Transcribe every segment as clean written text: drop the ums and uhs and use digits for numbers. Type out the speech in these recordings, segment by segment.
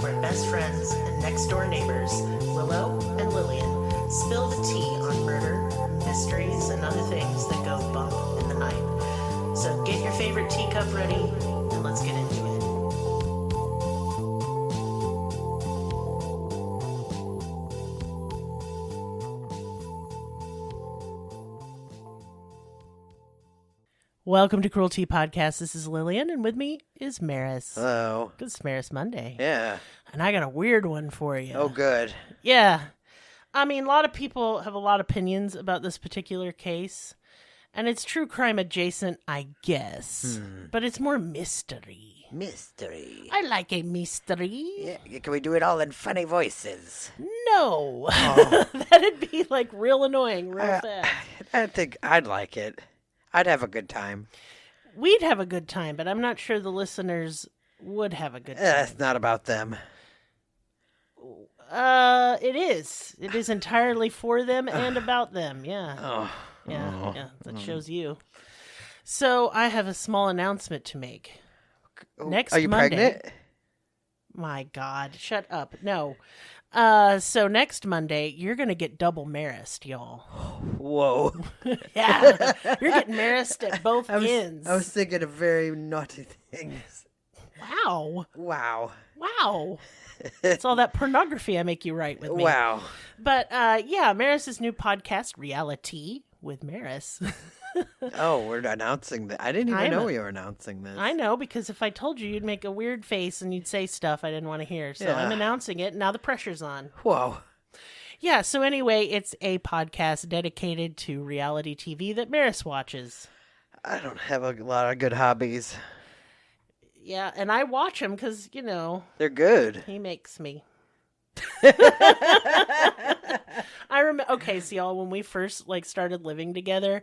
where best friends and next-door neighbors, Willow and Lillian, spill the tea on murder, mysteries, and other things that go bump in the night. So get your favorite teacup ready, and let's get into it. Welcome to Cruelty Podcast. This is Lillian, and with me is Merris. Hello. It's Merris Monday. Yeah. And I got a weird one for you. Oh, good. Yeah. I mean, a lot of people have a lot of opinions about this particular case. And it's true crime adjacent, I guess. But it's more mystery. Mystery. I like a mystery. Yeah. Can we do it all in funny voices? No. Oh. That'd be like real annoying, real fast. I think I'd like it. I'd have a good time. We'd have a good time, but I'm not sure the listeners would have a good time. It's not about them. It is. It is entirely for them and about them. Yeah. Oh. Yeah. That shows you. So I have a small announcement to make. Next Are you Monday, pregnant? My God, shut up. No. So next Monday, you're going to get double Merris, y'all. Whoa. Yeah. You're getting Merris at both ends. I was thinking of very naughty things. Wow. Wow. It's all that pornography I make you write with me. Wow. But, yeah, Merris' new podcast, Reality with Merris. Oh, we're announcing that. I didn't even know we were announcing this. I know, because if I told you, you'd make a weird face and you'd say stuff I didn't want to hear. So Yeah. I'm announcing it. Now the pressure's on. Whoa. Yeah, so anyway, it's a podcast dedicated to reality TV that Merris watches. I don't have a lot of good hobbies. Yeah, and I watch them because, you know, They're good. he makes me. I remember. Okay, so y'all, when we first started living together,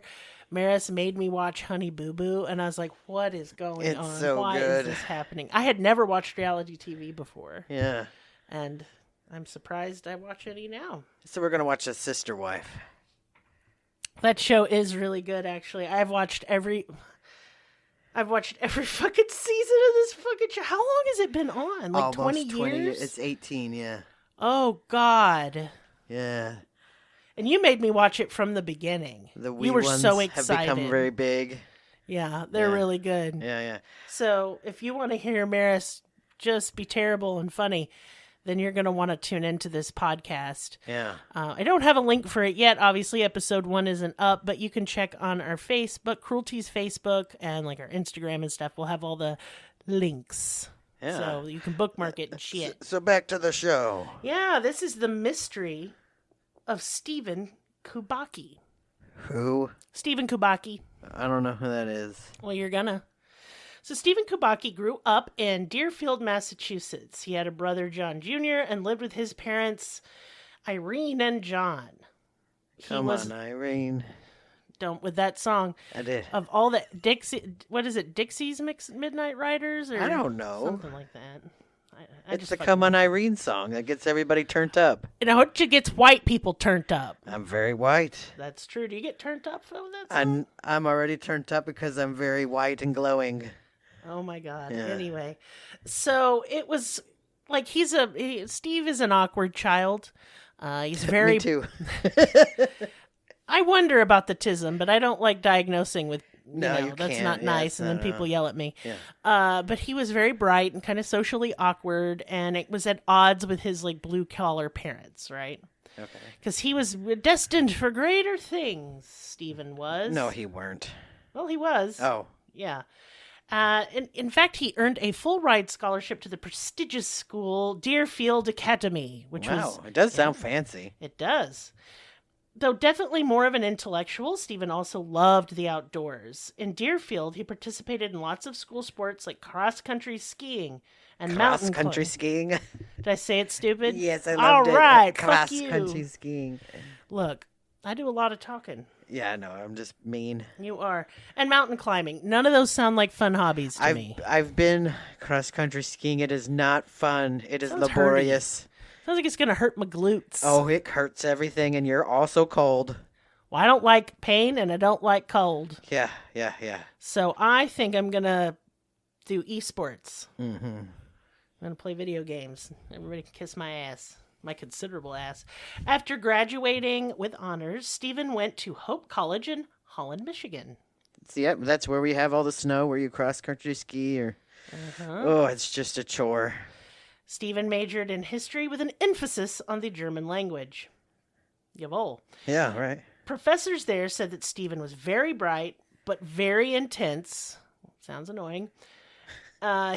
Merris made me watch Honey Boo Boo, and I was like, "What is going on? So Why good. is this happening?" I had never watched reality TV before, Yeah. and I'm surprised I watch any now. So we're gonna watch The Sister Wife. That show is really good, actually. I've watched every fucking season of this fucking show. How long has it been on? Like Almost 20 years? It's 18, yeah. Oh, God. Yeah. And you made me watch it from the beginning. The wee you were ones so have excited. become very big. Yeah, they're Yeah. really good. Yeah. So if you want to hear Merris just be terrible and funny, then you're going to want to tune into this podcast. Yeah. I don't have a link for it yet. Obviously, episode 1 isn't up, but you can check on our Facebook, Cruelty's Facebook, and our Instagram and stuff. We'll have all the links. Yeah. So you can bookmark it and shit. So back to the show. Yeah, this is the mystery of Stephen Kubacki. Who? Stephen Kubacki. I don't know who that is. Well, you're gonna. So Stephen Kubacki grew up in Deerfield, Massachusetts. He had a brother, John Jr., and lived with his parents, Irene and John. Come on, Irene. Don't with that song. I did. Of all the Dixie's Midnight Riders? Or I don't know. Something like that. It's the Come on, Irene song that gets everybody turned up. You know, it gets white people turned up. I'm very white. That's true. Do you get turned up for that song? I'm already turned up because I'm very white and glowing. Oh my God. Yeah. Anyway, so it was like Steve is an awkward child. He's very. Me too. I wonder about the tism, but I don't like diagnosing with. You that's can't. not nice, Yes, and then no. people yell at me. Yeah. But he was very bright and kind of socially awkward, and it was at odds with his blue collar parents, right? Okay. Because he was destined for greater things. Stephen was. No, he weren't. Well, he was. Oh. Yeah. In fact, he earned a full ride scholarship to the prestigious school Deerfield Academy, which was. Wow, it does sound fancy. It does. Though definitely more of an intellectual, Stephen also loved the outdoors. In Deerfield, he participated in lots of school sports like cross-country skiing and mountain Cross-country climbing. skiing? Did I say it stupid? Yes, I loved it. All right, fuck you. Cross-country skiing. Look, I do a lot of talking. Yeah, no, I'm just mean. You are. And mountain climbing. None of those sound like fun hobbies to me. I've been cross-country skiing. It is not fun. It is Sounds laborious. Sounds like it's going to hurt my glutes. Oh, it hurts everything, and you're also cold. Well, I don't like pain, and I don't like cold. Yeah. So I think I'm going to do esports. Mm-hmm. I'm going to play video games. Everybody can kiss my ass. My considerable ass. After graduating with honors, Stephen went to Hope College in Holland, Michigan. See, yep, that's where we have all the snow, where you cross-country ski, or... Oh, it's just a chore. Stephen majored in history with an emphasis on the German language. Jawohl. Yeah, right. Professors there said that Stephen was very bright, but very intense. Sounds annoying.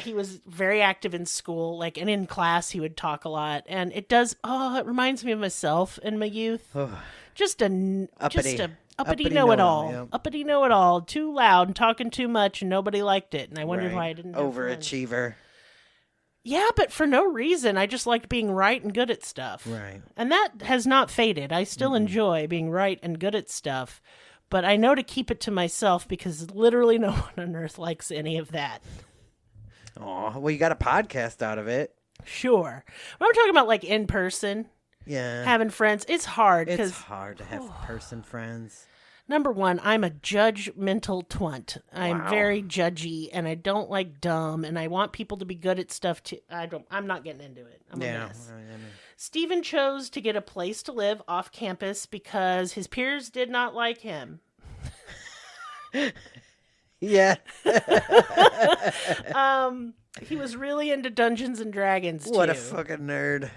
He was very active in school, and in class he would talk a lot. And it reminds me of myself in my youth. Just a uppity know-it-all. Yeah. Uppity know-it-all. Too loud and talking too much, and nobody liked it. And I wondered why I didn't have overachiever. Fun. Yeah, but for no reason. I just liked being right and good at stuff. Right. And that has not faded. I still enjoy being right and good at stuff. But I know to keep it to myself because literally no one on earth likes any of that. Oh, well, you got a podcast out of it. Sure. But I'm talking about in person. Yeah. Having friends. It's hard. It's hard to have person friends. Number one, I'm a judgmental twunt. I'm very judgy, and I don't like dumb, and I want people to be good at stuff too. I'm not getting into it. I'm a mess. Stephen chose to get a place to live off campus because his peers did not like him. Yeah. He was really into Dungeons and Dragons, too. What a fucking nerd.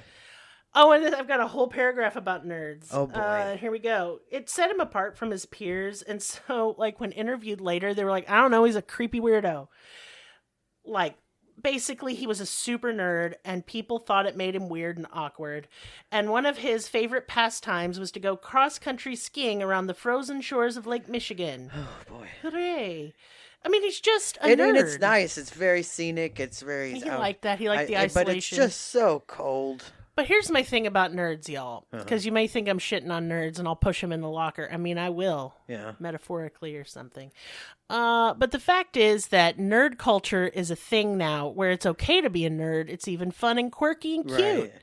Oh, and then I've got a whole paragraph about nerds. Oh, boy. Here we go. It set him apart from his peers, and so, when interviewed later, they were like, I don't know, he's a creepy weirdo. Basically, he was a super nerd, and people thought it made him weird and awkward. And one of his favorite pastimes was to go cross-country skiing around the frozen shores of Lake Michigan. Oh, boy. Hooray. I mean, he's just a nerd. And it's nice. It's very scenic. It's very... He liked that. He liked the isolation. But it's just so cold. But here's my thing about nerds, y'all. Because you may think I'm shitting on nerds and I'll push them in the locker. I mean, I will. Yeah. Metaphorically or something. But the fact is that nerd culture is a thing now where it's okay to be a nerd. It's even fun and quirky and cute. Right.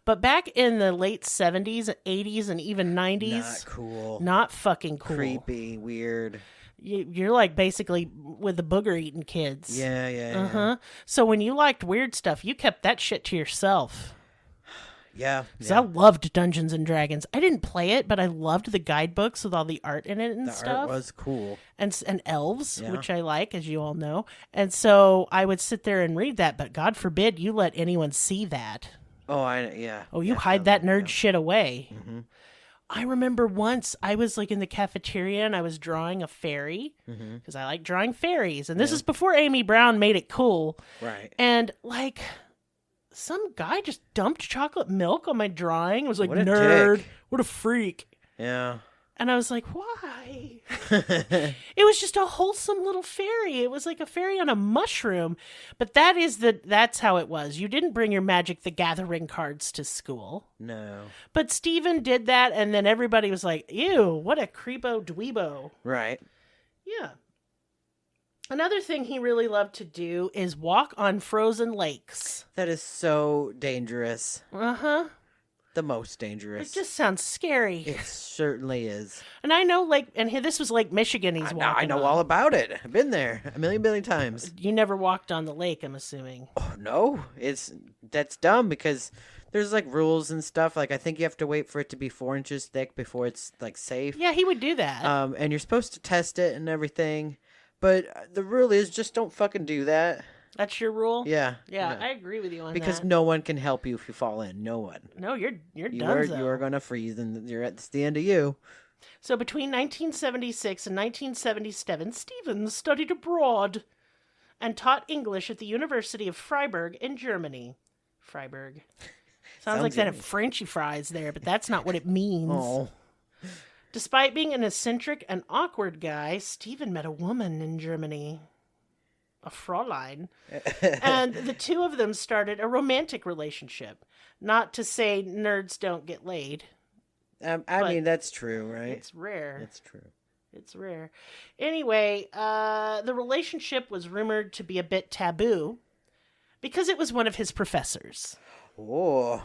But back in the late 70s, 80s, and even 90s. Not cool. Not fucking cool. Creepy, weird. You're basically with the booger eating kids. Yeah. So when you liked weird stuff, you kept that shit to yourself. Yeah. Because I loved Dungeons and Dragons. I didn't play it, but I loved the guidebooks with all the art in it and stuff. The art was cool. And elves, which I like, as you all know. And so I would sit there and read that, but God forbid you let anyone see that. Oh, yeah. Oh, you hide that nerd shit away. Mm-hmm. I remember once I was in the cafeteria and I was drawing a fairy because I like drawing fairies. And this is before Amy Brown made it cool. Right. And some guy just dumped chocolate milk on my drawing. It was like, what a nerd. Dick. What a freak. Yeah. And I was like, why? It was just a wholesome little fairy. It was like a fairy on a mushroom. But that's how it was. You didn't bring your Magic the Gathering cards to school. No. But Stephen did that, and then everybody was like, ew, what a creepo dweebo. Right. Yeah. Another thing he really loved to do is walk on frozen lakes. That is so dangerous. Uh-huh. The most dangerous. It just sounds scary. It certainly is. And I know, this was Lake Michigan he's walking I know all about it. I've been there a million times. You never walked on the lake, I'm assuming. Oh, no. That's dumb because there's rules and stuff. I think you have to wait for it to be 4 inches thick before it's safe. Yeah, he would do that. And you're supposed to test it and everything. But the rule is just don't fucking do that. That's your rule? Yeah. Yeah, I agree with you on that. Because no one can help you if you fall in. No one. No, you're done. You are going to freeze, and it's the end of you. So between 1976 and 1977, Stevens studied abroad and taught English at the University of Freiburg in Germany. Freiburg. Sounds like they have Frenchy fries there, but that's not what it means. Oh. Despite being an eccentric and awkward guy, Stephen met a woman in Germany. A Fräulein. And the two of them started a romantic relationship. Not to say nerds don't get laid. I mean, that's true, right? It's rare. It's true. It's rare. Anyway, the relationship was rumored to be a bit taboo because it was one of his professors. Oh,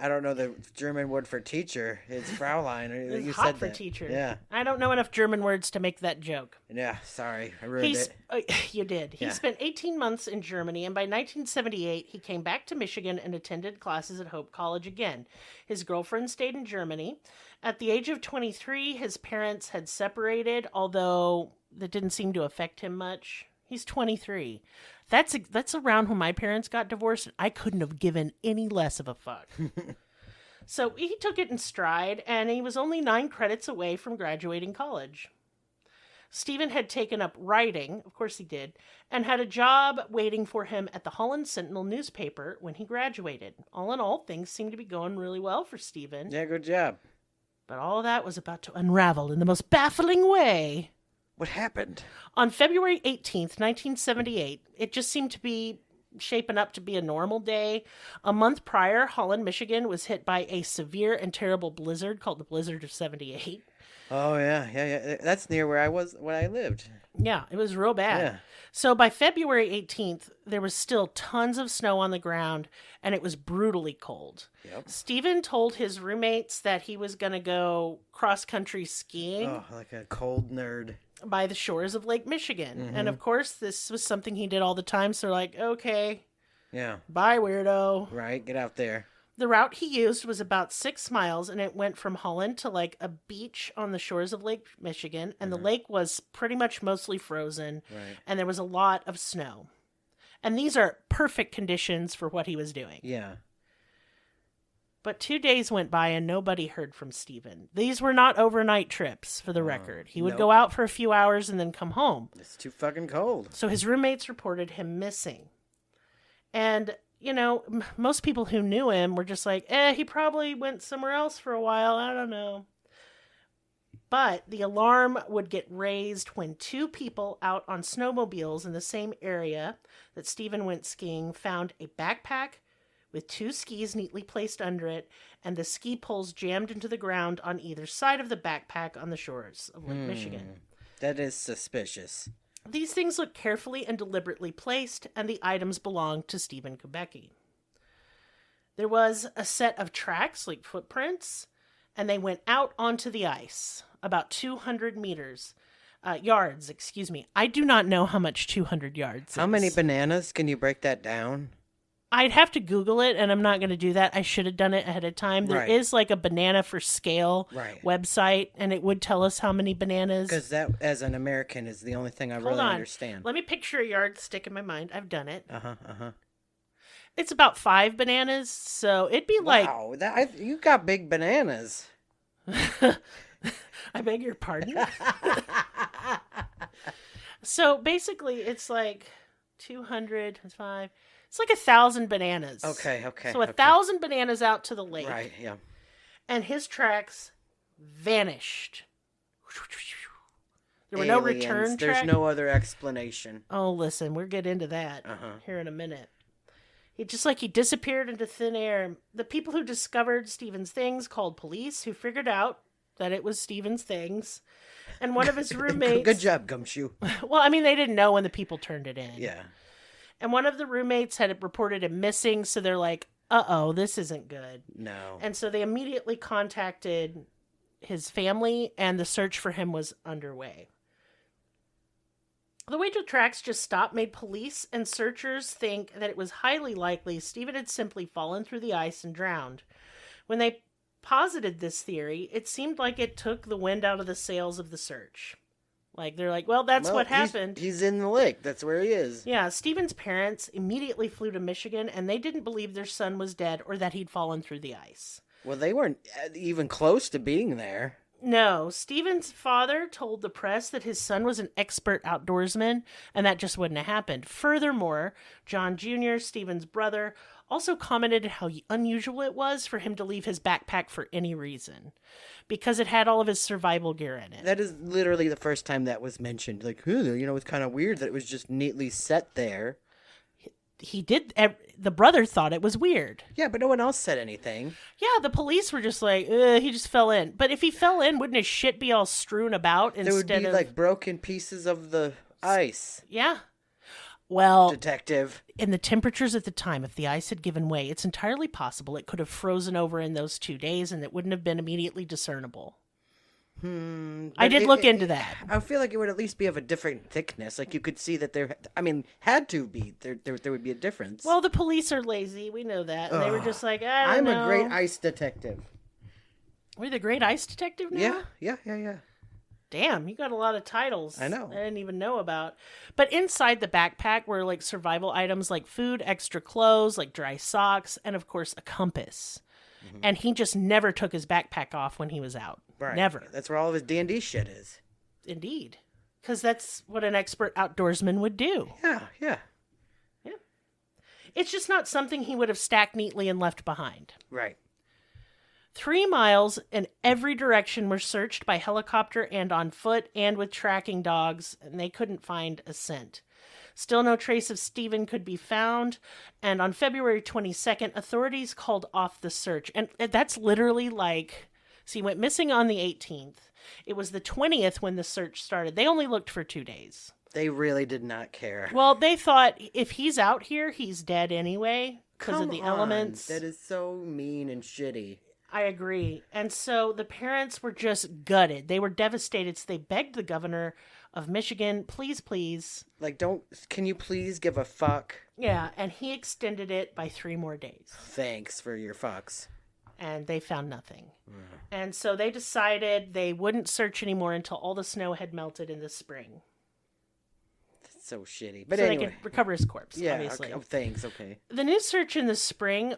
I don't know the German word for teacher. It's Fraulein. It's You hot said for that. teacher. Yeah. I don't know enough German words to make that joke. Yeah, sorry. I ruined it. You did. He Yeah. spent 18 months in Germany, and by 1978, he came back to Michigan and attended classes at Hope College again. His girlfriend stayed in Germany. At the age of 23, his parents had separated, although that didn't seem to affect him much. He's 23. That's around when my parents got divorced, and I couldn't have given any less of a fuck. So he took it in stride, and he was only 9 credits away from graduating college. Stephen had taken up writing, of course he did, and had a job waiting for him at the Holland Sentinel newspaper when he graduated. All in all, things seemed to be going really well for Stephen. Yeah, good job. But all that was about to unravel in the most baffling way. What happened? On February 18th, 1978, it just seemed to be shaping up to be a normal day. A month prior, Holland, Michigan was hit by a severe and terrible blizzard called the Blizzard of 78. Oh, yeah. That's near where I lived. Yeah, it was real bad. Yeah. So by February 18th, there was still tons of snow on the ground, and it was brutally cold. Yep. Stephen told his roommates that he was going to go cross-country skiing Oh, like a cold nerd. by the shores of Lake Michigan. Mm-hmm. And of course, this was something he did all the time, so they're like, okay, Yeah. bye, weirdo. Right, get out there. The route he used was about 6 miles, and it went from Holland to like a beach on the shores of Lake Michigan, and the lake was pretty much mostly frozen, Right. and there was a lot of snow. And these are perfect conditions for what he was doing. Yeah. But 2 days went by, and nobody heard from Stephen. These were not overnight trips, for the record. He would nope. go out for a few hours and then come home. It's too fucking cold. So his roommates reported him missing. And you know, most people who knew him were just like, he probably went somewhere else for a while. I don't know. But the alarm would get raised when 2 people out on snowmobiles in the same area that Stephen went skiing found a backpack with 2 skis neatly placed under it and the ski poles jammed into the ground on either side of the backpack on the shores of Lake Michigan. That is suspicious. These things looked carefully and deliberately placed, and the items belonged to Stephen Kubacki. There was a set of tracks, like footprints, and they went out onto the ice, about 200 yards, excuse me. I do not know how much 200 yards How is. many bananas? Can you break that down? I'd have to Google it, and I'm not going to do that. I should have done it ahead of time. There Right. is like a banana for scale Right. website, and it would tell us how many bananas. Because that, as an American, is the only thing I Hold really on. understand. Let me picture a yardstick in my mind. I've done it. Uh-huh. It's about 5 bananas, so it'd be like... Wow, you got big bananas. I beg your pardon? So basically, it's like 200 times 5. It's like 1,000 bananas. Okay. So 1,000 bananas out to the lake. Right, yeah. And his tracks vanished. There were no Aliens, return There's tracks. no other explanation. Oh, listen, we'll get into that Uh-huh. here in a minute. He disappeared into thin air. The people who discovered Stephen's things called police, who figured out that it was Stephen's things. And one of his roommates... Good job, Gumshoe. Well, I mean, they didn't know when the people turned it in. Yeah. And one of the roommates had reported him missing, so they're like, uh-oh, this isn't good. No. And so they immediately contacted his family, and the search for him was underway. The way the tracks just stopped made police and searchers think that it was highly likely Stephen had simply fallen through the ice and drowned. When they posited this theory, it seemed like it took the wind out of the sails of the search. Like, they're like, well, that's what happened. He's in the lake. That's where he is. Yeah, Stephen's parents immediately flew to Michigan, and they didn't believe their son was dead or that he'd fallen through the ice. Well, they weren't even close to being there. No, Stephen's father told the press that his son was an expert outdoorsman, and that just wouldn't have happened. Furthermore, John Jr., Stephen's brother, also commented how unusual it was for him to leave his backpack for any reason, because it had all of his survival gear in it. That is literally the first time that was mentioned. Like, it's kind of weird that it was just neatly set there. The brother thought it was weird. Yeah, but no one else said anything. Yeah, the police were just like, he just fell in. But if he fell in, wouldn't his shit be all strewn about There would instead be of... like broken pieces of the ice. Yeah. Well, detective. in the temperatures at the time, if the ice had given way, it's entirely possible it could have frozen over in those 2 days and it wouldn't have been immediately discernible. I did look into that. I feel like it would at least be of a different thickness. Like you could see that had to be. There would be a difference. Well, the police are lazy. We know that. And they were just like, I don't know. I'm a great ice detective. We're the great ice detective now? Yeah. Damn, you got a lot of titles. I know. I didn't even know about. But inside the backpack were like survival items like food, extra clothes, like dry socks, and of course a compass. Mm-hmm. And he just never took his backpack off when he was out. Right. Never. That's where all of his D&D shit is. Indeed. Because that's what an expert outdoorsman would do. Yeah. It's just not something he would have stacked neatly and left behind. Right. 3 miles in every direction were searched by helicopter and on foot and with tracking dogs, and they couldn't find a scent. Still no trace of Stephen could be found, and on February 22nd, authorities called off the search. And that's literally like, he went missing on the 18th. It was the 20th when the search started. They only looked for 2 days. They really did not care. Well, they thought if he's out here, he's dead anyway because of the elements. That is so mean and shitty. I agree. And so the parents were just gutted. They were devastated. So they begged the governor of Michigan, please. Like, can you please give a fuck? Yeah, and he extended it by 3 more days. Thanks for your fucks. And they found nothing. And so they decided they wouldn't search anymore until all the snow had melted in the spring. That's so shitty. But so anyway. they could recover his corpse, yeah, obviously. Okay. Thanks, okay. The new search in the spring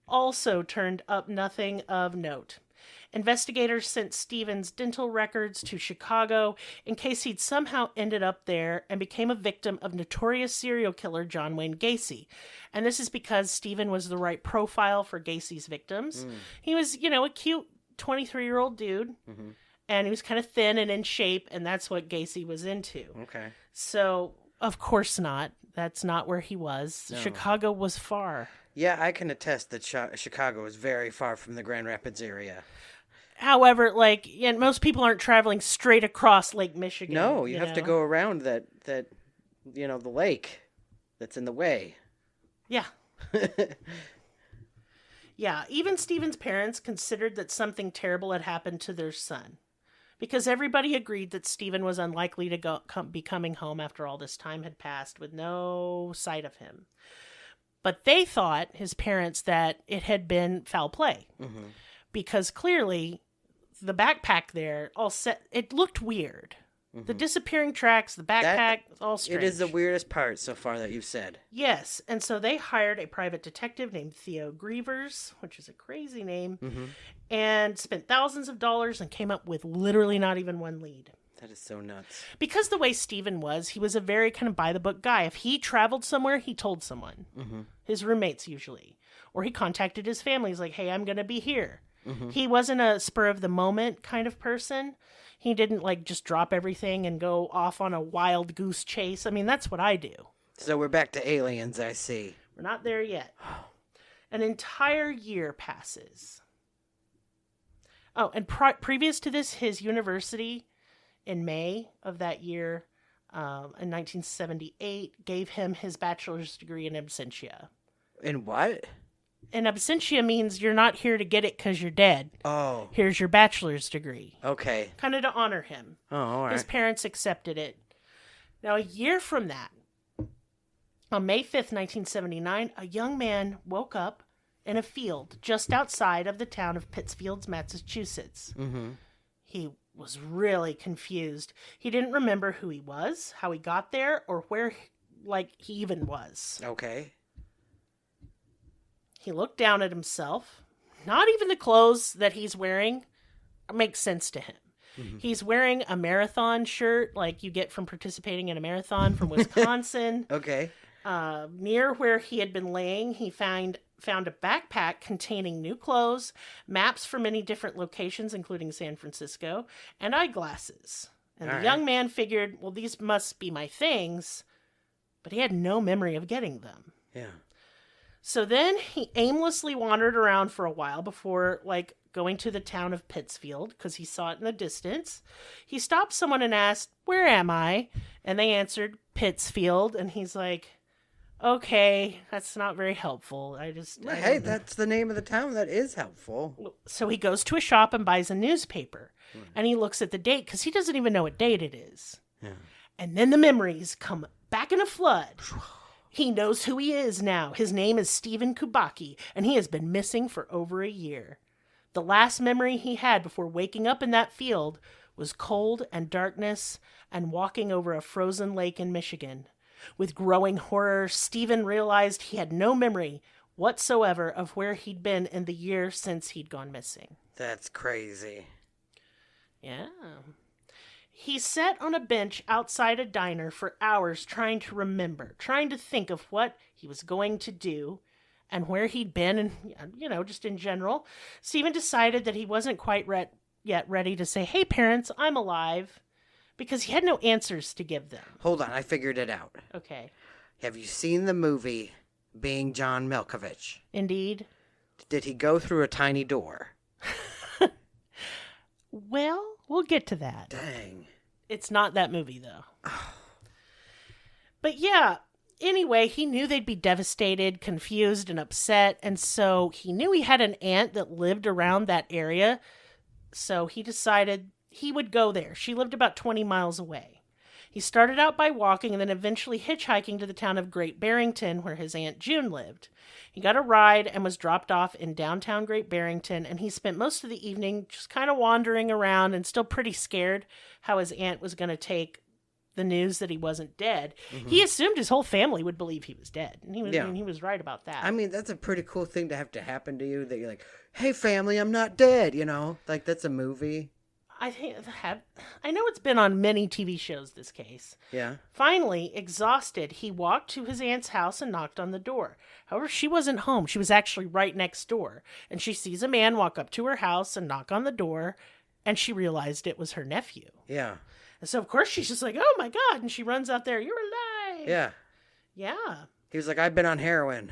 also turned up nothing of note. Investigators sent Stephen's dental records to Chicago in case he'd somehow ended up there and became a victim of notorious serial killer John Wayne Gacy. And this is because Stephen was the right profile for Gacy's victims. He was, a cute 23-year-old dude, and he was kind of thin and in shape, and that's what Gacy was into. Okay. So, of course not. That's not where he was. No. Chicago was far. Yeah, I can attest that Chicago is very far from the Grand Rapids area. However, most people aren't traveling straight across Lake Michigan. No, you have to go around that the lake that's in the way. Yeah. Yeah, even Stephen's parents considered that something terrible had happened to their son. Because everybody agreed that Stephen was unlikely to be coming home after all this time had passed with no sight of him. But they thought, his parents, that it had been foul play. Mm-hmm. Because clearly, the backpack there, it looked weird. Mm-hmm. The disappearing tracks, the backpack, all strange. It is the weirdest part so far that you've said. Yes, and so they hired a private detective named Theo Grievers, which is a crazy name, and spent thousands of dollars and came up with literally not even one lead. That is so nuts. Because the way Stephen was, he was a very kind of by-the-book guy. If he traveled somewhere, he told someone. Mm-hmm. His roommates, usually. Or he contacted his family. He's like, hey, I'm going to be here. Mm-hmm. He wasn't a spur-of-the-moment kind of person. He didn't, just drop everything and go off on a wild goose chase. I mean, that's what I do. So we're back to aliens, I see. We're not there yet. An entire year passes. Oh, and previous to this, his university, in May of that year, in 1978, gave him his bachelor's degree in absentia. In what? And absentia means you're not here to get it because you're dead. Oh. Here's your bachelor's degree. Okay. Kind of to honor him. Oh, all right. His parents accepted it. Now, a year from that, on May 5th, 1979, a young man woke up in a field just outside of the town of Pittsfield, Massachusetts. Mm-hmm. He was really confused. He didn't remember who he was, how he got there, or where, he even was. Okay. He looked down at himself. Not even the clothes that he's wearing makes sense to him. Mm-hmm. He's wearing a marathon shirt like you get from participating in a marathon from Wisconsin. Okay. Near where he had been laying, he found a backpack containing new clothes, maps for many different locations, including San Francisco, and eyeglasses. And the young man figured, well, these must be my things, but he had no memory of getting them. Yeah. So then he aimlessly wandered around for a while before, going to the town of Pittsfield, because he saw it in the distance. He stopped someone and asked, where am I? And they answered, Pittsfield, and he's like, okay, that's not very helpful. Hey, that's the name of the town. That is helpful. So he goes to a shop and buys a newspaper, and he looks at the date because he doesn't even know what date it is. Yeah. And then the memories come back in a flood. He knows who he is now. His name is Stephen Kubacki, and he has been missing for over a year. The last memory he had before waking up in that field was cold and darkness and walking over a frozen lake in Michigan. With growing horror, Stephen realized he had no memory whatsoever of where he'd been in the year since he'd gone missing. That's crazy. Yeah. He sat on a bench outside a diner for hours trying to remember, trying to think of what he was going to do and where he'd been and, just in general. Stephen decided that he wasn't quite yet ready to say, hey, parents, I'm alive, because he had no answers to give them. Hold on, I figured it out. Okay. Have you seen the movie Being John Malkovich? Indeed. Did he go through a tiny door? Well, we'll get to that. Dang. It's not that movie, though. But yeah, anyway, he knew they'd be devastated, confused, and upset, and so he knew he had an aunt that lived around that area, so he decided he would go there. She lived about 20 miles away. He started out by walking and then eventually hitchhiking to the town of Great Barrington, where his Aunt June lived. He got a ride and was dropped off in downtown Great Barrington, and he spent most of the evening just kind of wandering around and still pretty scared how his aunt was going to take the news that he wasn't dead. Mm-hmm. He assumed his whole family would believe he was dead, and he was right about that. I mean, that's a pretty cool thing to have to happen to you, that you're like, hey, family, I'm not dead, Like, that's a movie. I know it's been on many TV shows, this case. Yeah. Finally, exhausted, he walked to his aunt's house and knocked on the door. However, she wasn't home. She was actually right next door. And she sees a man walk up to her house and knock on the door, and she realized it was her nephew. Yeah. And so, of course, she's just like, oh, my God. And she runs out there. You're alive. Yeah. Yeah. He was like, I've been on heroin.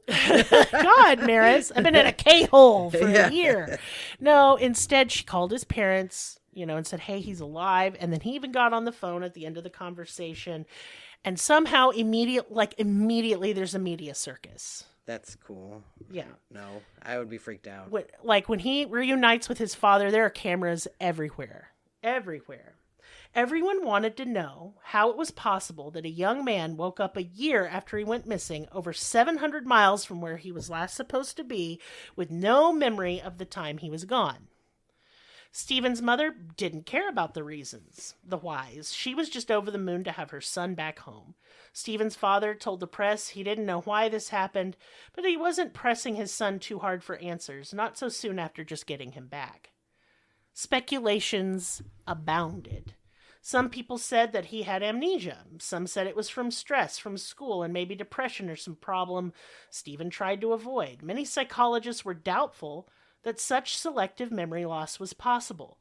God, Merris, I've been in a K-hole for a year. No, instead, she called his parents, and said, hey, he's alive. And then he even got on the phone at the end of the conversation. And somehow, immediately, there's a media circus. That's cool. Yeah. No, I would be freaked out. When he reunites with his father, there are cameras everywhere. Everywhere. Everyone wanted to know how it was possible that a young man woke up a year after he went missing, over 700 miles from where he was last supposed to be, with no memory of the time he was gone. Stephen's mother didn't care about the reasons, the whys. She was just over the moon to have her son back home. Stephen's father told the press he didn't know why this happened, but he wasn't pressing his son too hard for answers, not so soon after just getting him back. Speculations abounded. Some people said that he had amnesia. Some said it was from stress from school and maybe depression or some problem Stephen tried to avoid. Many psychologists were doubtful that such selective memory loss was possible.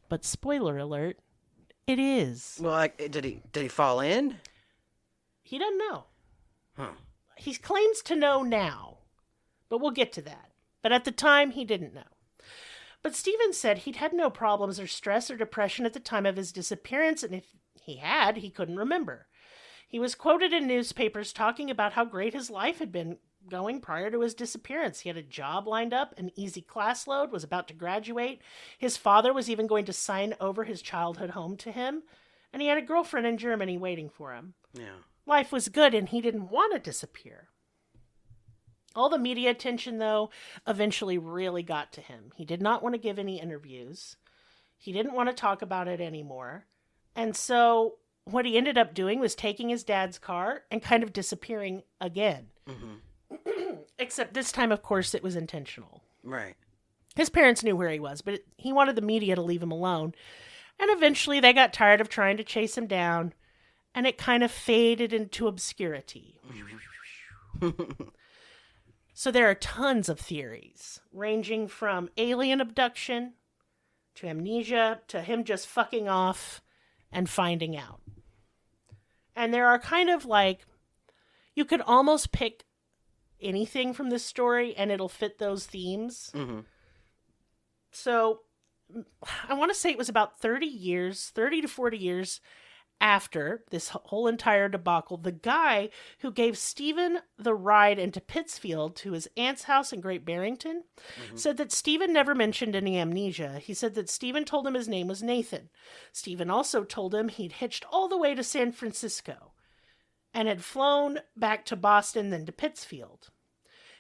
But spoiler alert, it is. Well, did he fall in? He doesn't know. Huh. He claims to know now, but we'll get to that. But at the time, he didn't know. But Stephen said he'd had no problems or stress or depression at the time of his disappearance, and if he had, he couldn't remember. He was quoted in newspapers talking about how great his life had been going prior to his disappearance. He had a job lined up, an easy class load, was about to graduate. His father was even going to sign over his childhood home to him, and he had a girlfriend in Germany waiting for him. Yeah. Life was good, and he didn't want to disappear. All the media attention, though, eventually really got to him. He did not want to give any interviews. He didn't want to talk about it anymore. And so what he ended up doing was taking his dad's car and kind of disappearing again. Mm-hmm. Except this time, of course, it was intentional. Right. His parents knew where he was, but he wanted the media to leave him alone. And eventually they got tired of trying to chase him down, and it kind of faded into obscurity. So there are tons of theories, ranging from alien abduction to amnesia to him just fucking off and finding out. And there are kind of you could almost pick anything from this story and it'll fit those themes. Mm-hmm. So I want to say it was about 30 to 40 years after this whole entire debacle, the guy who gave Stephen the ride into Pittsfield to his aunt's house in Great Barrington said that Stephen never mentioned any amnesia. He said that Stephen told him his name was Nathan. Stephen also told him he'd hitched all the way to San Francisco and had flown back to Boston, then to Pittsfield.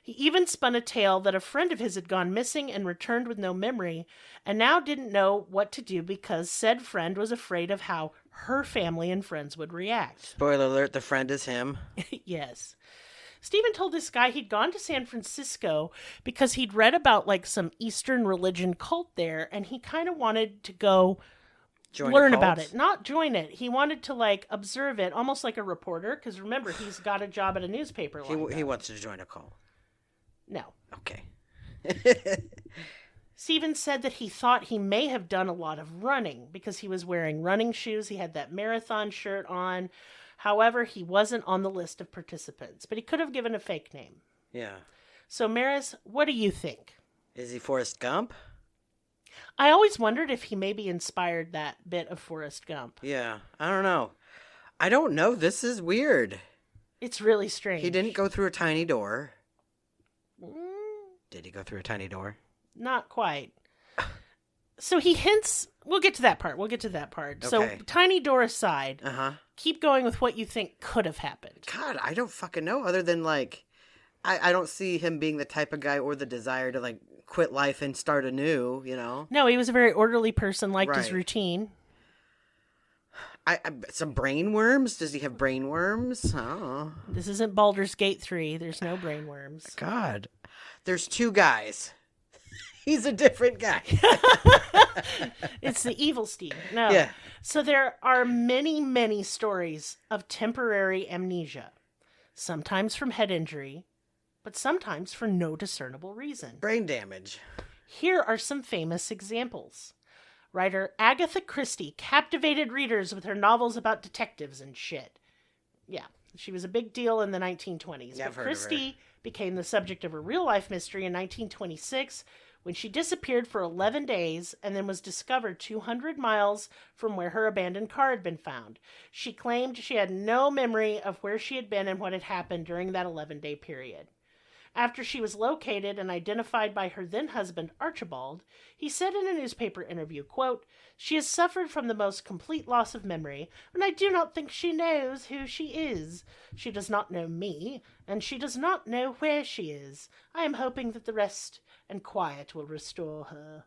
He even spun a tale that a friend of his had gone missing and returned with no memory, and now didn't know what to do because said friend was afraid of how her family and friends would react. Spoiler alert, the friend is him. Yes. Stephen told this guy he'd gone to San Francisco because he'd read about like some Eastern religion cult there, and he kind of wanted to go learn about it. Not join it. He wanted to like observe it, almost like a reporter, because remember, he's got a job at a newspaper. He wants to join a cult. No. Okay. Stephen said that he thought he may have done a lot of running because he was wearing running shoes. He had that marathon shirt on. However, he wasn't on the list of participants, but he could have given a fake name. Yeah. So, Merris, what do you think? Is he Forrest Gump? I always wondered if he maybe inspired that bit of Forrest Gump. Yeah. I don't know. I don't know. This is weird. It's really strange. He didn't go through a tiny door. Did he go through a tiny door? Not quite. So he hints... We'll get to that part. Okay. So, tiny door aside, keep going with what you think could have happened. God, I don't fucking know. Other than, like, I don't see him being the type of guy or the desire to, like, quit life and start anew, you know? No, he was a very orderly person, liked his Right. routine. Some brain worms? Does he have brain worms? Oh. This isn't Baldur's Gate 3. There's no brain worms. God. There's two guys. He's a different guy. It's the evil Steve. No. Yeah. So there are many, many stories of temporary amnesia. Sometimes from head injury, but sometimes for no discernible reason. Brain damage. Here are some famous examples. Writer Agatha Christie captivated readers with her novels about detectives and shit. Yeah, she was a big deal in the 1920s. Yeah, I've but heard of her. Christie became the subject of a real-life mystery in 1926 when she disappeared for 11 days and then was discovered 200 miles from where her abandoned car had been found. She claimed she had no memory of where she had been and what had happened during that 11-day period. After she was located and identified by her then-husband, Archibald, he said in a newspaper interview, quote, "She has suffered from the most complete loss of memory, and I do not think she knows who she is. She does not know me, and she does not know where she is. I am hoping that the rest and quiet will restore her."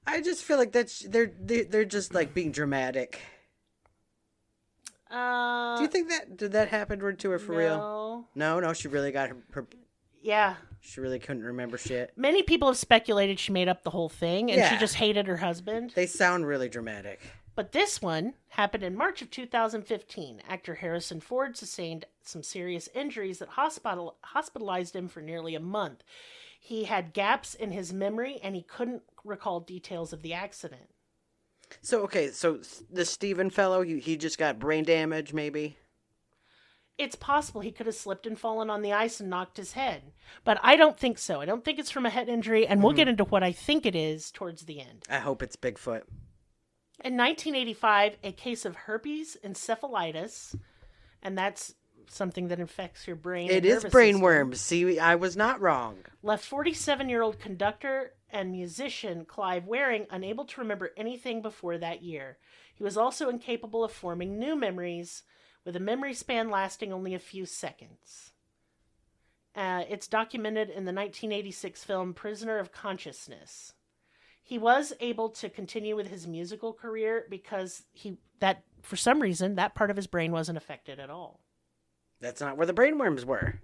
I just feel like they're just like being dramatic. Do you think did that happen to her for real? No, she really got her Yeah. She really couldn't remember shit. Many people have speculated she made up the whole thing and she just hated her husband. They sound really dramatic. But this one happened in March of 2015. Actor Harrison Ford sustained some serious injuries that hospitalized him for nearly a month. He had gaps in his memory and he couldn't recall details of the accident. So the Steven fellow, he just got brain damage, maybe? It's possible he could have slipped and fallen on the ice and knocked his head. But I don't think so. I don't think it's from a head injury, and we'll get into what I think it is towards the end. I hope it's Bigfoot. In 1985, a case of herpes encephalitis, and that's something that infects your brain. It is brain worms. See, I was not wrong. Left 47-year-old conductor and musician Clive Waring unable to remember anything before that year. He was also incapable of forming new memories, with a memory span lasting only a few seconds. It's documented in the 1986 film Prisoner of Consciousness. He was able to continue with his musical career because for some reason, that part of his brain wasn't affected at all. That's not where the brainworms were.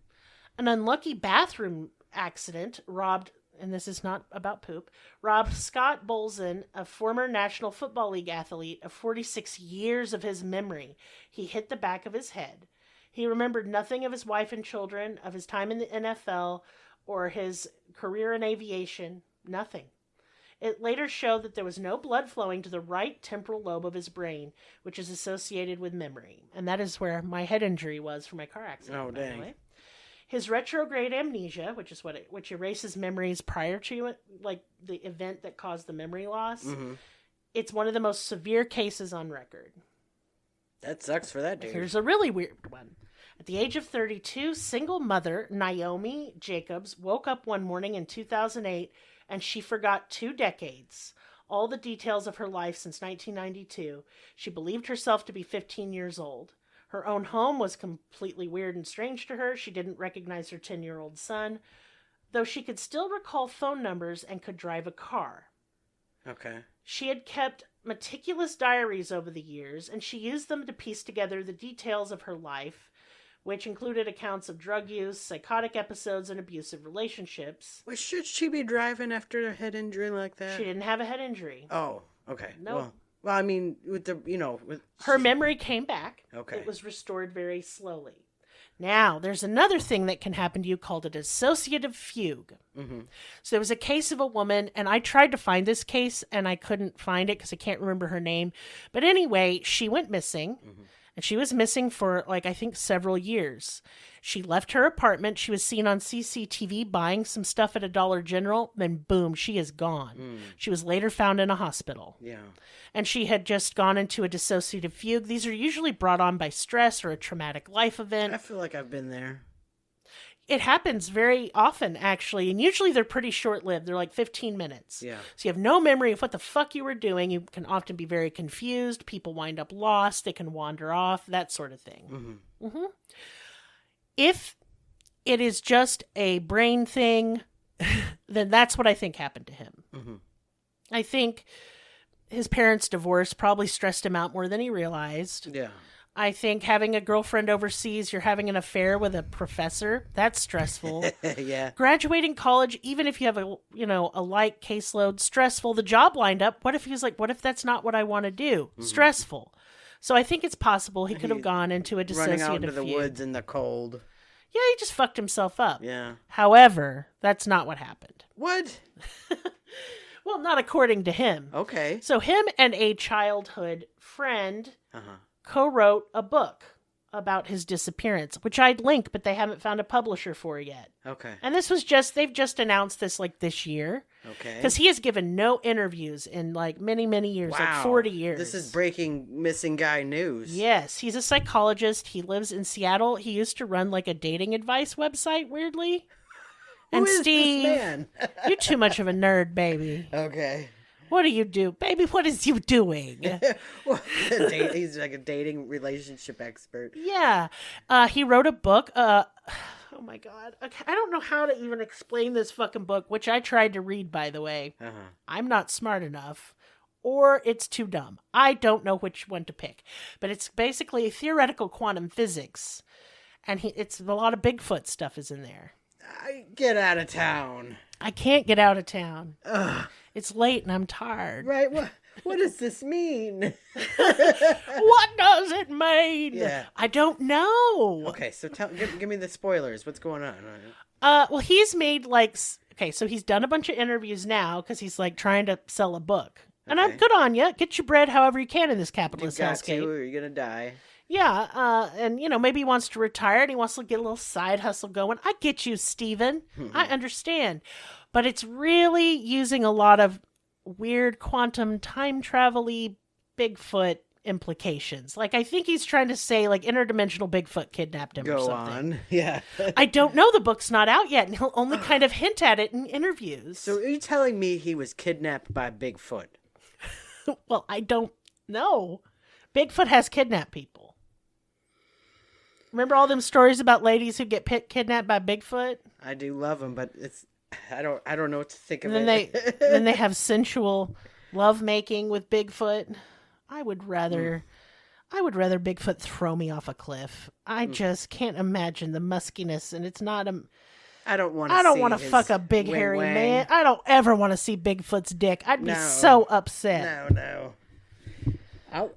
An unlucky bathroom accident robbed, and this is not about poop, robbed Scott Bolzan, a former National Football League athlete, of 46 years of his memory. He hit the back of his head. He remembered nothing of his wife and children, of his time in the NFL, or his career in aviation. Nothing. It later showed that there was no blood flowing to the right temporal lobe of his brain, which is associated with memory. And that is where my head injury was for my car accident. Oh, dang. By the way. His retrograde amnesia, which erases memories prior to it, like the event that caused the memory loss, it's one of the most severe cases on record. That sucks for that dude. Here's a really weird one. At the age of 32, single mother Naomi Jacobs woke up one morning in 2008 and she forgot 2 decades. All the details of her life since 1992. She believed herself to be 15 years old. Her own home was completely weird and strange to her. She didn't recognize her 10-year-old son, though she could still recall phone numbers and could drive a car. Okay. She had kept meticulous diaries over the years, and she used them to piece together the details of her life, which included accounts of drug use, psychotic episodes, and abusive relationships. Well, should she be driving after a head injury like that? She didn't have a head injury. Oh, okay. Nope. Well, I mean, with the, Her memory came back. Okay. It was restored very slowly. Now, there's another thing that can happen to you called a dissociative fugue. Mm-hmm. So there was a case of a woman, and I tried to find this case, and I couldn't find it because I can't remember her name. But anyway, she went missing, and she was missing for, I think several years. She left her apartment. She was seen on CCTV buying some stuff at a Dollar General. Then, boom, she is gone. She was later found in a hospital. Yeah. And she had just gone into a dissociative fugue. These are usually brought on by stress or a traumatic life event. I feel like I've been there. It happens very often, actually, and usually they're pretty short-lived. They're like 15 minutes. Yeah. So you have no memory of what the fuck you were doing. You can often be very confused. People wind up lost. They can wander off, that sort of thing. If it is just a brain thing, then that's what I think happened to him. I think his parents' divorce probably stressed him out more than he realized. Yeah. I think having a girlfriend overseas, you're having an affair with a professor, that's stressful. Yeah. Graduating college, even if you have a light caseload, stressful. The job lined up. What if he's like, what if that's not what I want to do? Stressful. So I think it's possible he could have gone into a dissociative Running out into the fugue. woods in the cold. Yeah, he just fucked himself up. Yeah. However, that's not what happened. What? Well, not according to him. Okay. So him and a childhood friend co-wrote a book about his disappearance, which I'd link, but they haven't found a publisher for yet. Okay. And this was they've just announced this this year. Okay. Because he has given no interviews in many, many years, Wow. 40 years. This is breaking missing guy news. Yes, he's a psychologist. He lives in Seattle. He used to run a dating advice website, weirdly. Who And is Steve, this man? you're too much of a nerd, baby. Okay. What do you do? Baby, what is you doing? Well, he's like a dating relationship expert. Yeah. He wrote a book. Oh my God. Okay, I don't know how to even explain this fucking book, which I tried to read, by the way. I'm not smart enough. Or it's too dumb. I don't know which one to pick. But it's basically theoretical quantum physics. And it's a lot of Bigfoot stuff is in there. Get out of town. I can't get out of town. Ugh. It's late and I'm tired. Right? What does this mean? What does it mean? Yeah. I don't know. Okay, so give me the spoilers. What's going on? Well, he's made okay, so he's done a bunch of interviews now because he's trying to sell a book. And I'm good on you. Get your bread however you can in this capitalist You got hellscape. to, or you're gonna die. Yeah, and maybe he wants to retire and he wants to get a little side hustle going. I get you, Steven. I understand. But it's really using a lot of weird quantum time travel-y Bigfoot implications. I think he's trying to say interdimensional Bigfoot kidnapped him or Go something. on. Yeah. I don't know. The book's not out yet, and he'll only kind of hint at it in interviews. So are you telling me he was kidnapped by Bigfoot? Well, I don't know. Bigfoot has kidnapped people. Remember all them stories about ladies who get kidnapped by Bigfoot? I do love him, but I don't know what to think of And it. then they have sensual lovemaking with Bigfoot. I would rather Bigfoot throw me off a cliff. I just can't imagine the muskiness, and it's not a. I don't want to fuck a big hairy man. I don't ever want to see Bigfoot's dick. I'd be so upset. No.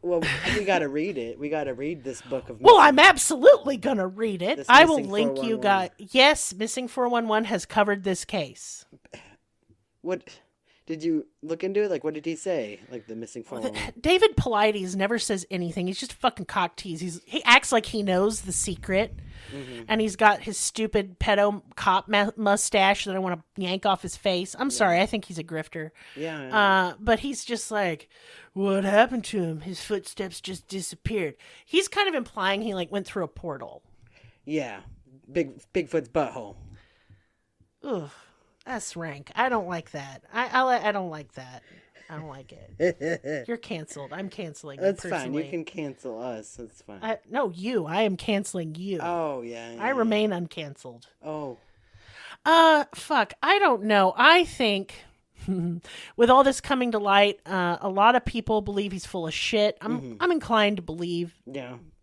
Well, we got to read it. We got to read this book of. Well, I'm absolutely gonna read it. This I will Missing link you 411. guys. Yes, Missing 411 has covered this case. What? Did you look into it? Like, what did he say? Like, the missing phone? David Paulides never says anything. He's just fucking cock tease. He acts like he knows the secret. Mm-hmm. And he's got his stupid pedo cop mustache that I want to yank off his face. I'm sorry. I think he's a grifter. Yeah. But he's just like, what happened to him? His footsteps just disappeared. He's kind of implying he like went through a portal. Yeah. Bigfoot's butthole. Ugh. That's rank. I don't like that. I don't like that. I don't like it. You're canceled. I'm canceling you. That's personally. fine. You can cancel us. That's fine. No, you. I am canceling you. Oh, yeah. I remain uncanceled. Oh. Fuck. I don't know. I think with all this coming to light, a lot of people believe he's full of shit. I'm inclined to believe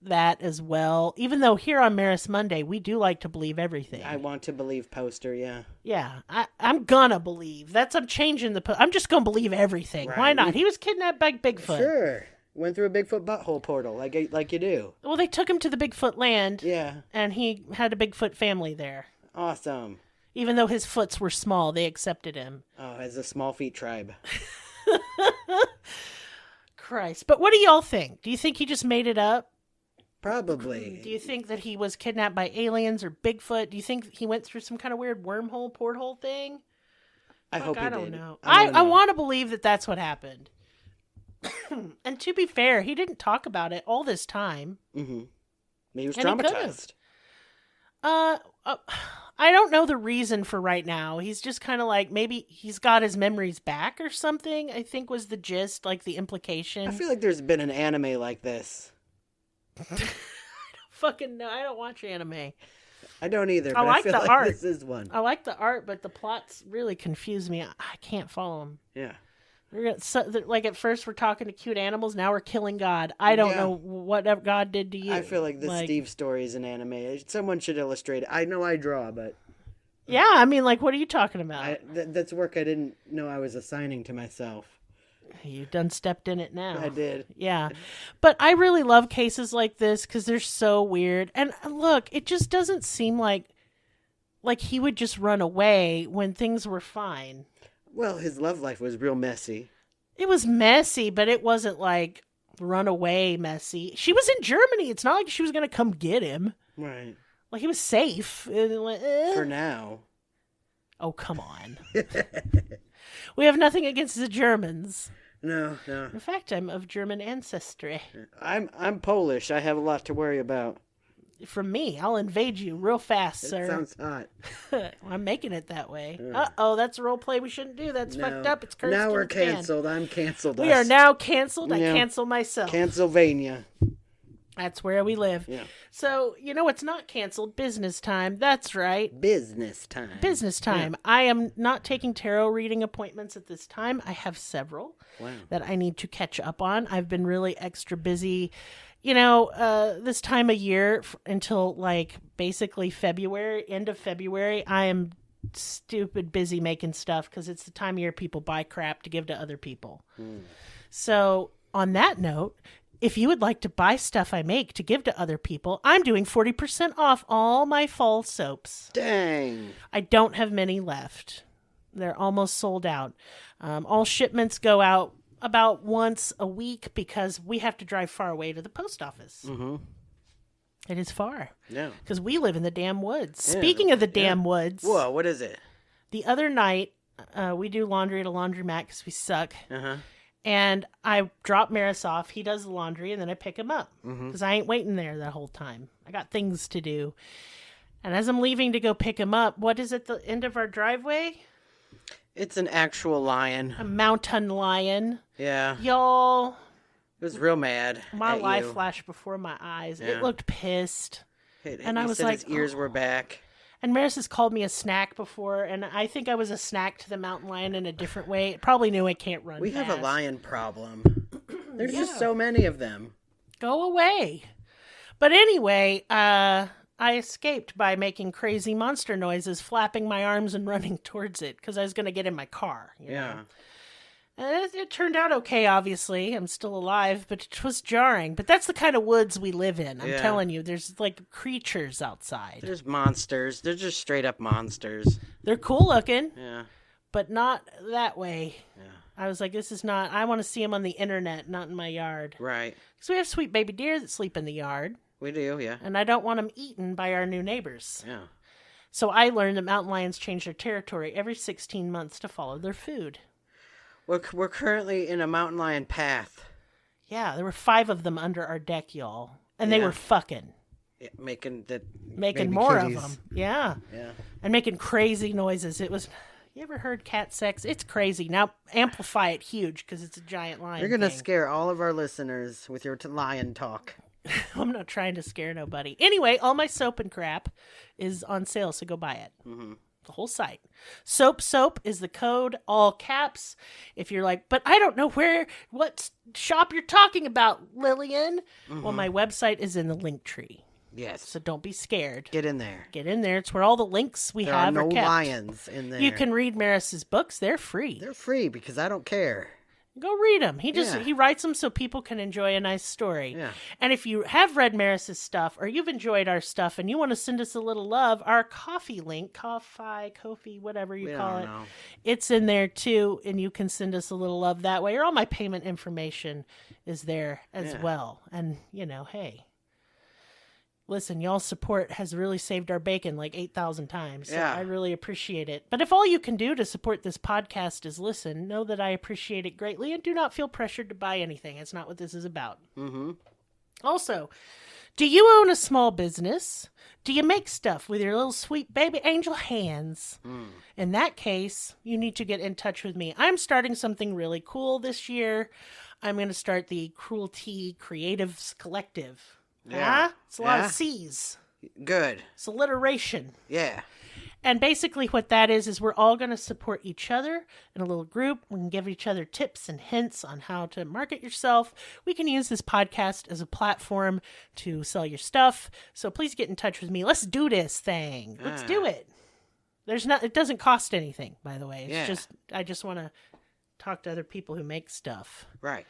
that as well. Even though here on Merris Monday, we do like to believe everything. I want to believe poster, yeah. Yeah, I'm gonna believe. I'm changing I'm just gonna believe everything. Right. Why not? He was kidnapped by Bigfoot. Sure. Went through a Bigfoot butthole portal, like you do. Well, they took him to the Bigfoot land. Yeah. And he had a Bigfoot family there. Awesome. Even though his foots were small, they accepted him. Oh, as a small feet tribe. Christ. But what do y'all think? Do you think he just made it up? Probably. Do you think that he was kidnapped by aliens or Bigfoot? Do you think he went through some kind of weird wormhole, porthole thing? I hope he did. I don't know. I want to believe that that's what happened. And to be fair, he didn't talk about it all this time. Mm-hmm. He was traumatized. I don't know the reason for right now. He's just kind of like, maybe he's got his memories back or something, I think was the gist, like the implication. I feel like there's been an anime like this. I don't fucking know. I don't watch anime. I don't either, but I like feel the like art. This is one. I like the art, but the plots really confuse me. I can't follow them. Yeah. Like at first we're talking to cute animals, now we're killing God. I don't know what God did to you. I feel like the Steve story is an anime. Someone should illustrate it. I know I draw, but... Yeah, I mean, like, what are you talking about? That's work I didn't know I was assigning to myself. You done stepped in it now. I did. Yeah. But I really love cases like this because they're so weird. And look, it just doesn't seem like he would just run away when things were fine. Well, his love life was real messy. It was messy, but it wasn't like run away messy. She was in Germany. It's not like she was going to come get him. Right. Like, he was safe. For now. Oh, come on. We have nothing against the Germans. No. In fact, I'm of German ancestry. I'm Polish. I have a lot to worry about. From me, I'll invade you real fast, sir. That sounds hot. I'm making it that way. Uh-oh, that's a role play we shouldn't do. That's fucked up. It's cursed. Now we're canceled. I'm canceled. We are now canceled. I cancel myself. Pennsylvania. That's where we live. Yeah. So, it's not canceled. Business time. That's right. Business time. Yeah. I am not taking tarot reading appointments at this time. I have several that I need to catch up on. I've been really extra busy. This time of year until basically February, end of February, I am stupid busy making stuff because it's the time of year people buy crap to give to other people. So on that note, if you would like to buy stuff I make to give to other people, I'm doing 40% off all my fall soaps. Dang. I don't have many left. They're almost sold out. All shipments go out about once a week because we have to drive far away to the post office. Mm-hmm. It is far. Yeah. Because we live in the damn woods. Yeah. Speaking of the damn woods. Whoa, what is it? The other night, we do laundry at a laundromat because we suck. Uh-huh. And I drop Merris off. He does the laundry, and then I pick him up. Because I ain't waiting there the whole time. I got things to do. And as I'm leaving to go pick him up, what is at the end of our driveway? It's an actual lion. A mountain lion. Yeah. Y'all. It was real mad. My life flashed before my eyes. Yeah. It looked pissed. And I was like, his ears were back. And Merris has called me a snack before, and I think I was a snack to the mountain lion in a different way. It probably knew I can't run We fast. have a lion problem. There's just so many of them. Go away. But anyway, I escaped by making crazy monster noises, flapping my arms and running towards it because I was going to get in my car. You know? And it turned out okay, obviously. I'm still alive, but it was jarring. But that's the kind of woods we live in. I'm telling you, there's creatures outside. There's monsters. They're just straight up monsters. They're cool looking. Yeah. but not that way. Yeah. I was like, this is not, I want to see them on the internet, not in my yard. Right. Because we have sweet baby deer that sleep in the yard. We do, yeah. And I don't want them eaten by our new neighbors. Yeah. So I learned that mountain lions change their territory every 16 months to follow their food. We're currently in a mountain lion path. Yeah, there were 5 of them under our deck, y'all. And they Yeah. were fucking. Yeah, making baby more kitties. of them. Yeah. Yeah. And making crazy noises. It was, you ever heard cat sex? It's crazy. Now amplify it huge because it's a giant lion. You're gonna thing. scare all of our listeners with your lion talk. I'm not trying to scare nobody. Anyway, all my soap and crap is on sale, so go buy it. Mm-hmm. The whole site. Soap is the code, all caps. If you're like, but I don't know what shop you're talking about, Lillian. Mm-hmm. Well, my website is in the link tree. Yes. So don't be scared. Get in there. Get in there. It's where all the links we There have are are no kept. lions in there. You can read Merris's books. They're free. They're free because I don't care. Go read them. Yeah. He writes them so people can enjoy a nice story. Yeah. And if you have read Merris's stuff or you've enjoyed our stuff and you want to send us a little love, our coffee link, Ko-fi, whatever you We call don't it, know. it's in there too, and you can send us a little love that way. Or all my payment information is there as Yeah. well. And hey. Listen, y'all's support has really saved our bacon like 8,000 times. So Yeah. I really appreciate it. But if all you can do to support this podcast is listen, know that I appreciate it greatly and do not feel pressured to buy anything. It's not what this is about. Mm-hmm. Also, do you own a small business? Do you make stuff with your little sweet baby angel hands? In that case, you need to get in touch with me. I'm starting something really cool this year. I'm going to start the Cruelty Creatives Collective. Yeah. It's a lot Yeah. of C's. Good. It's alliteration. Yeah. And basically what that is we're all going to support each other in a little group. We can give each other tips and hints on how to market yourself. We can use this podcast as a platform to sell your stuff. So please get in touch with me. Let's do this thing. Let's do it. It doesn't cost anything, by the way. It's I just want to talk to other people who make stuff. Right.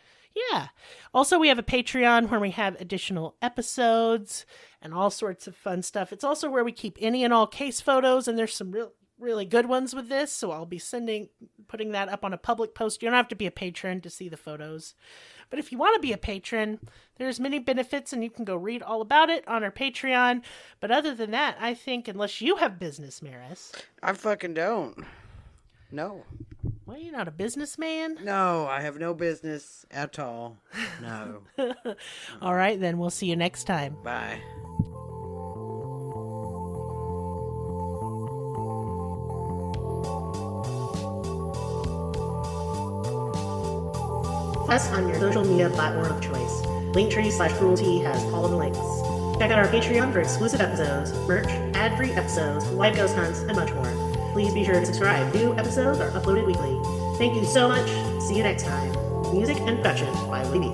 Yeah. Also, we have a Patreon where we have additional episodes and all sorts of fun stuff. It's also where we keep any and all case photos, and there's some really good ones with this. So I'll be putting that up on a public post. You don't have to be a patron to see the photos. But if you want to be a patron, there's many benefits, and you can go read all about it on our Patreon. But other than that, I think unless you have business, Merris. I fucking don't. No. Well, you're not a businessman? No, I have no business at all. No. All right, then we'll see you next time. Bye. Us on your social media platform of choice. Linktree/Cruelty has all of the links. Check out our Patreon for exclusive episodes, merch, ad-free episodes, live ghost hunts, and much more. Please be sure to subscribe. New episodes are uploaded weekly. Thank you so much. See you next time. Music and production by Libby.